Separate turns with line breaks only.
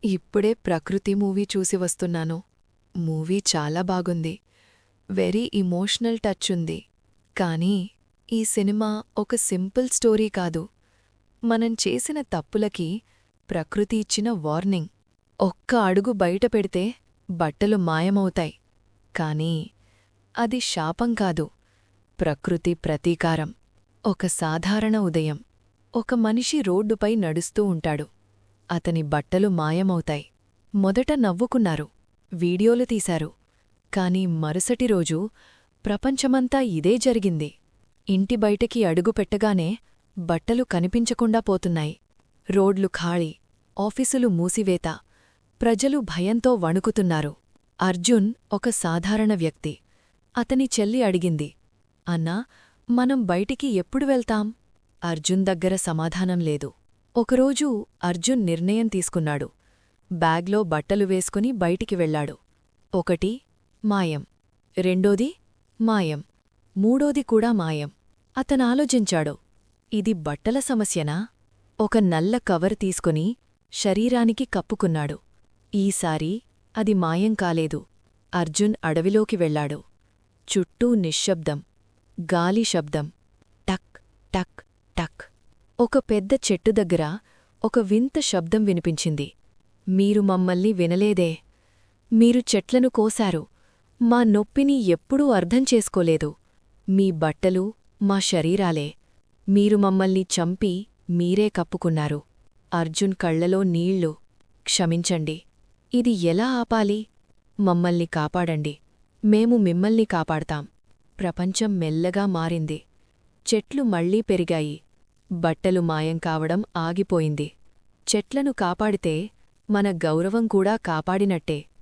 ఇప్పుడే ప్రకృతి మూవీ చూసి వస్తున్నాను. మూవీ చాలా బాగుంది. వెరీ ఇమోషనల్ టచ్ ఉంది. కానీ ఈ సినిమా ఒక సింపుల్ స్టోరీ కాదు. మనం చేసిన తప్పులకి ప్రకృతి ఇచ్చిన వార్నింగ్. ఒక్క అడుగు బయట పెడితే బట్టలు మాయమవుతాయి. కానీ అది శాపం కాదు, ప్రకృతి ప్రతీకారం. ఒక సాధారణ ఉదయం. ఒక మనిషి రోడ్డుపై నడుస్తూ ఉంటాడు. అతని బట్టలు మాయమవుతాయి. మొదట నవ్వుకున్నారు, వీడియోలు తీశారు. కాని మరుసటి రోజు ప్రపంచమంతా ఇదే జరిగింది. ఇంటి బయటకి అడుగు పెట్టగానే బట్టలు కనిపించకుండా పోతున్నాయి. రోడ్లు ఖాళీ, ఆఫీసులు మూసివేత, ప్రజలు భయంతో వణుకుతున్నారు. అర్జున్ ఒక సాధారణ వ్యక్తి. అతని చెల్లి అడిగింది, అన్నా, మనం బయటికి ఎప్పుడు వెళ్తాం? అర్జున్ దగ్గర సమాధానం లేదు. ఒకరోజు అర్జున్ నిర్ణయం తీసుకున్నాడు. బ్యాగ్లో బట్టలు వేసుకుని బయటికి వెళ్లాడు. ఒకటి మాయం, రెండోది మాయం, మూడోది కూడా మాయం. అతనాలోచించాడు, ఇది బట్టల సమస్యనా? ఒక నల్ల కవర్ తీసుకుని శరీరానికి కప్పుకున్నాడు. ఈసారి అది మాయం కాలేదు. అర్జున్ అడవిలోకి వెళ్లాడు. చుట్టూ నిశ్శబ్దం, గాలి శబ్దం, టక్ టక్ టక్. ఒక పెద్ద చెట్టు దగ్గర ఒక వింత శబ్దం వినిపించింది. మీరు మమ్మల్ని వినలేదే. మీరు చెట్లను కోశారు. మా నొప్పిని ఎప్పుడూ అర్థం చేసుకోలేదు. మీ బట్టలు మా శరీరాలే. మీరు మమ్మల్ని చంపి మీరే కప్పుకున్నారు. అర్జున్ కళ్లలో నీళ్లు. క్షమించండి. ఇది ఎలా ఆపాలి? మమ్మల్ని కాపాడండి. మేము మిమ్మల్ని కాపాడతాం. ప్రపంచం మెల్లగా మారింది. చెట్లు మళ్లీ పెరిగాయి. బట్టలు మాయం కావడం ఆగిపోయింది. చెట్లను కాపాడితే మన గౌరవం కూడా కాపాడినట్టే.